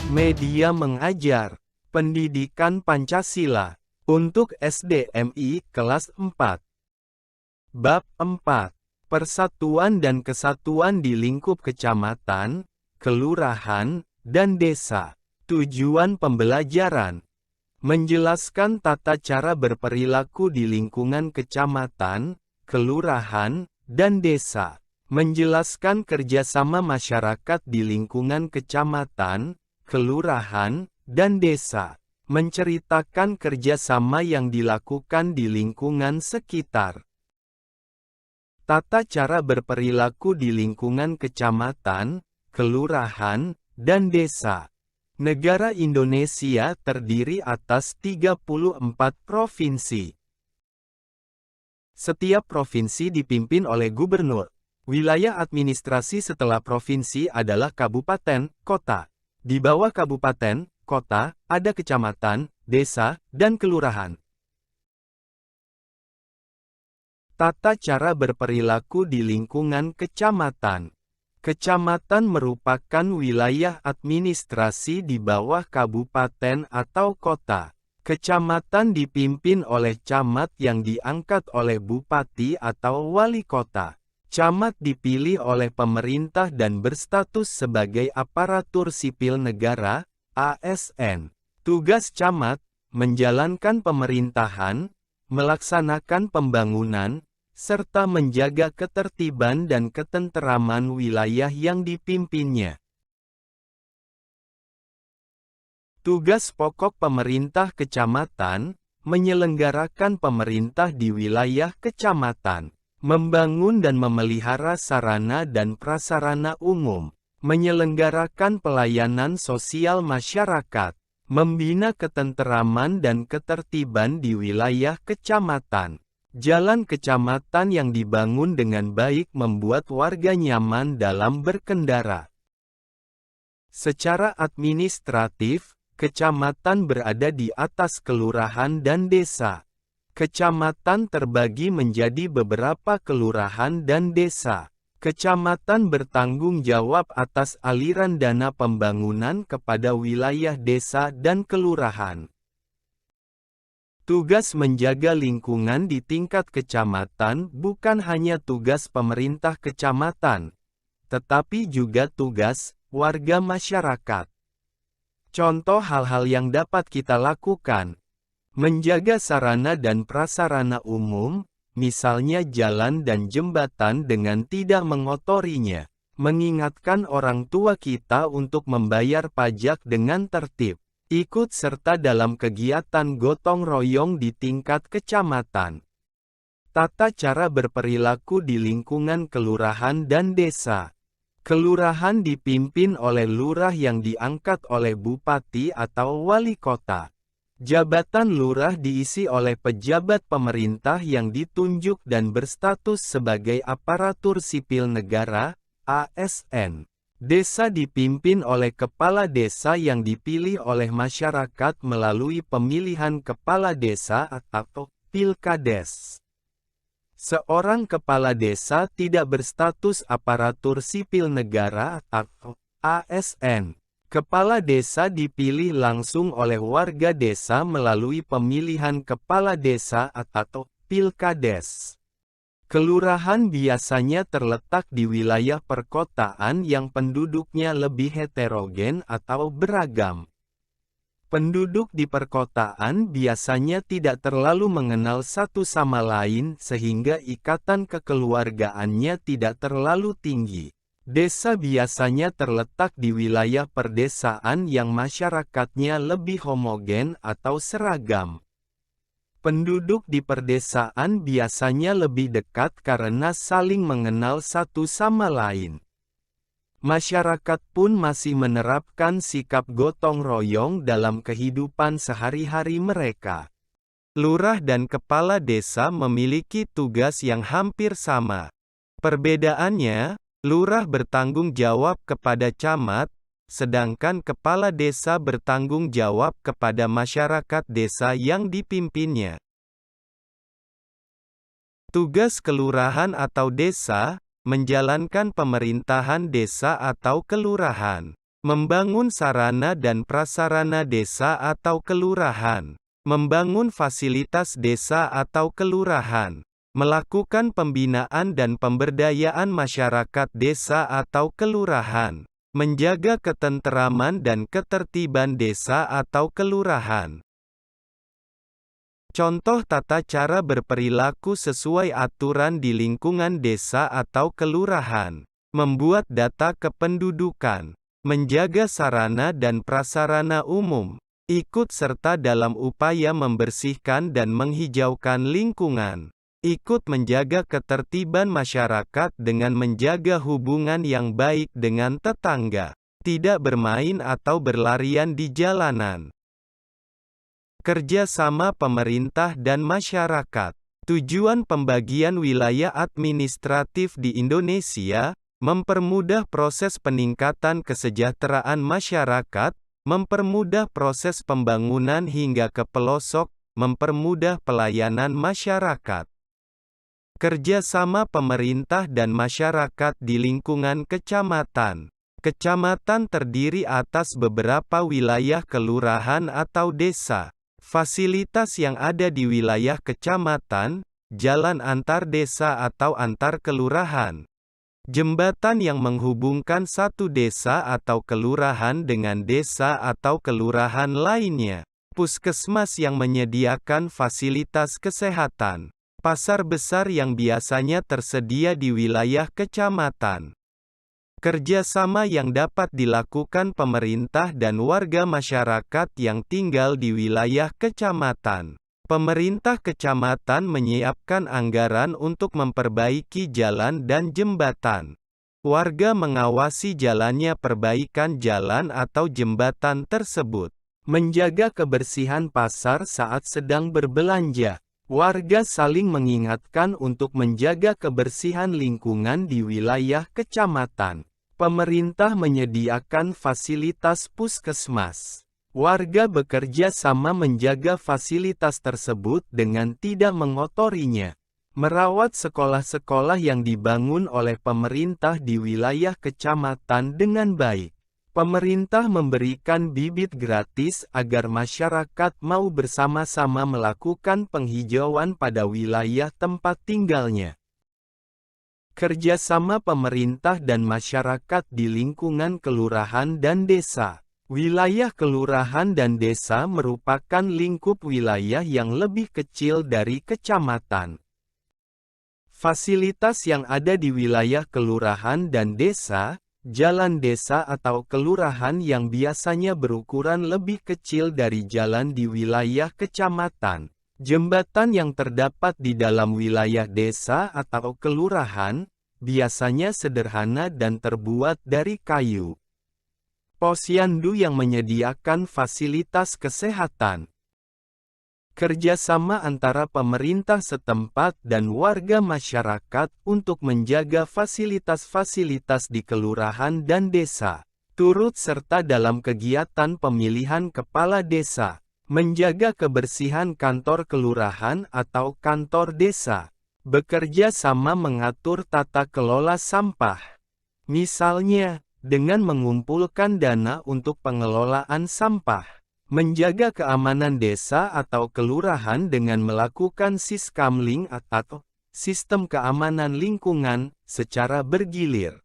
Media mengajar, pendidikan Pancasila, untuk SDMI kelas 4. Bab 4. Persatuan dan Kesatuan di lingkup kecamatan, kelurahan, dan desa. Tujuan pembelajaran: menjelaskan tata cara berperilaku di lingkungan kecamatan, kelurahan, dan desa. Menjelaskan kerjasama masyarakat di lingkungan kecamatan, kelurahan, dan desa. Menceritakan kerjasama yang dilakukan di lingkungan sekitar. Tata cara berperilaku di lingkungan kecamatan, kelurahan, dan desa. Negara Indonesia terdiri atas 34 provinsi. Setiap provinsi dipimpin oleh gubernur. Wilayah administrasi setelah provinsi adalah kabupaten, kota. Di bawah kabupaten, kota, ada kecamatan, desa, dan kelurahan. Tata cara berperilaku di lingkungan kecamatan. Kecamatan merupakan wilayah administrasi di bawah kabupaten atau kota. Kecamatan dipimpin oleh camat yang diangkat oleh bupati atau wali kota. Camat dipilih oleh pemerintah dan berstatus sebagai aparatur sipil negara, ASN. Tugas camat: menjalankan pemerintahan, melaksanakan pembangunan, serta menjaga ketertiban dan ketenteraman wilayah yang dipimpinnya. Tugas pokok pemerintah kecamatan: menyelenggarakan pemerintah di wilayah kecamatan, membangun dan memelihara sarana dan prasarana umum, menyelenggarakan pelayanan sosial masyarakat, membina ketenteraman dan ketertiban di wilayah kecamatan. Jalan kecamatan yang dibangun dengan baik membuat warga nyaman dalam berkendara. Secara administratif, kecamatan berada di atas kelurahan dan desa. Kecamatan terbagi menjadi beberapa kelurahan dan desa. Kecamatan bertanggung jawab atas aliran dana pembangunan kepada wilayah desa dan kelurahan. Tugas menjaga lingkungan di tingkat kecamatan bukan hanya tugas pemerintah kecamatan, tetapi juga tugas warga masyarakat. Contoh hal-hal yang dapat kita lakukan: menjaga sarana dan prasarana umum, misalnya jalan dan jembatan dengan tidak mengotorinya. Mengingatkan orang tua kita untuk membayar pajak dengan tertib. Ikut serta dalam kegiatan gotong royong di tingkat kecamatan. Tata cara berperilaku di lingkungan kelurahan dan desa. Kelurahan dipimpin oleh lurah yang diangkat oleh bupati atau wali kota. Jabatan lurah diisi oleh pejabat pemerintah yang ditunjuk dan berstatus sebagai aparatur sipil negara, ASN. Desa dipimpin oleh kepala desa yang dipilih oleh masyarakat melalui pemilihan kepala desa atau pilkades. Seorang kepala desa tidak berstatus aparatur sipil negara atau ASN. Kepala desa dipilih langsung oleh warga desa melalui pemilihan kepala desa atau pilkades. Kelurahan biasanya terletak di wilayah perkotaan yang penduduknya lebih heterogen atau beragam. Penduduk di perkotaan biasanya tidak terlalu mengenal satu sama lain sehingga ikatan kekeluargaannya tidak terlalu tinggi. Desa biasanya terletak di wilayah perdesaan yang masyarakatnya lebih homogen atau seragam. Penduduk di perdesaan biasanya lebih dekat karena saling mengenal satu sama lain. Masyarakat pun masih menerapkan sikap gotong royong dalam kehidupan sehari-hari mereka. Lurah dan kepala desa memiliki tugas yang hampir sama. Perbedaannya, lurah bertanggung jawab kepada camat, sedangkan kepala desa bertanggung jawab kepada masyarakat desa yang dipimpinnya. Tugas kelurahan atau desa: menjalankan pemerintahan desa atau kelurahan. membangun sarana dan prasarana desa atau kelurahan, membangun fasilitas desa atau kelurahan, melakukan pembinaan dan pemberdayaan masyarakat desa atau kelurahan, menjaga ketenteraman dan ketertiban desa atau kelurahan. Contoh tata cara berperilaku sesuai aturan di lingkungan desa atau kelurahan, membuat data kependudukan, menjaga sarana dan prasarana umum, ikut serta dalam upaya membersihkan dan menghijaukan lingkungan, ikut menjaga ketertiban masyarakat dengan menjaga hubungan yang baik dengan tetangga, tidak bermain atau berlarian di jalanan. Kerja sama pemerintah dan masyarakat. Tujuan pembagian wilayah administratif di Indonesia, mempermudah proses peningkatan kesejahteraan masyarakat, mempermudah proses pembangunan hingga ke pelosok, mempermudah pelayanan masyarakat. Kerja sama pemerintah dan masyarakat di lingkungan kecamatan. Kecamatan terdiri atas beberapa wilayah kelurahan atau desa. Fasilitas yang ada di wilayah kecamatan, jalan antar desa atau antar kelurahan, jembatan yang menghubungkan satu desa atau kelurahan dengan desa atau kelurahan lainnya, puskesmas yang menyediakan fasilitas kesehatan, pasar besar yang biasanya tersedia di wilayah kecamatan. Kerjasama yang dapat dilakukan pemerintah dan warga masyarakat yang tinggal di wilayah kecamatan. Pemerintah kecamatan menyiapkan anggaran untuk memperbaiki jalan dan jembatan. Warga mengawasi jalannya perbaikan jalan atau jembatan tersebut. Menjaga kebersihan pasar saat sedang berbelanja. Warga saling mengingatkan untuk menjaga kebersihan lingkungan di wilayah kecamatan. Pemerintah menyediakan fasilitas puskesmas. Warga bekerja sama menjaga fasilitas tersebut dengan tidak mengotorinya. Merawat sekolah-sekolah yang dibangun oleh pemerintah di wilayah kecamatan dengan baik. Pemerintah memberikan bibit gratis agar masyarakat mau bersama-sama melakukan penghijauan pada wilayah tempat tinggalnya. Kerjasama pemerintah dan masyarakat di lingkungan kelurahan dan desa. Wilayah kelurahan dan desa merupakan lingkup wilayah yang lebih kecil dari kecamatan. Fasilitas yang ada di wilayah kelurahan dan desa, jalan desa atau kelurahan yang biasanya berukuran lebih kecil dari jalan di wilayah kecamatan. Jembatan yang terdapat di dalam wilayah desa atau kelurahan, biasanya sederhana dan terbuat dari kayu. Posyandu yang menyediakan fasilitas kesehatan. Kerjasama antara pemerintah setempat dan warga masyarakat untuk menjaga fasilitas-fasilitas di kelurahan dan desa. Turut serta dalam kegiatan pemilihan kepala desa. Menjaga kebersihan kantor kelurahan atau kantor desa. Bekerja sama mengatur tata kelola sampah. Misalnya, dengan mengumpulkan dana untuk pengelolaan sampah. Menjaga keamanan desa atau kelurahan dengan melakukan siskamling atau sistem keamanan lingkungan secara bergilir.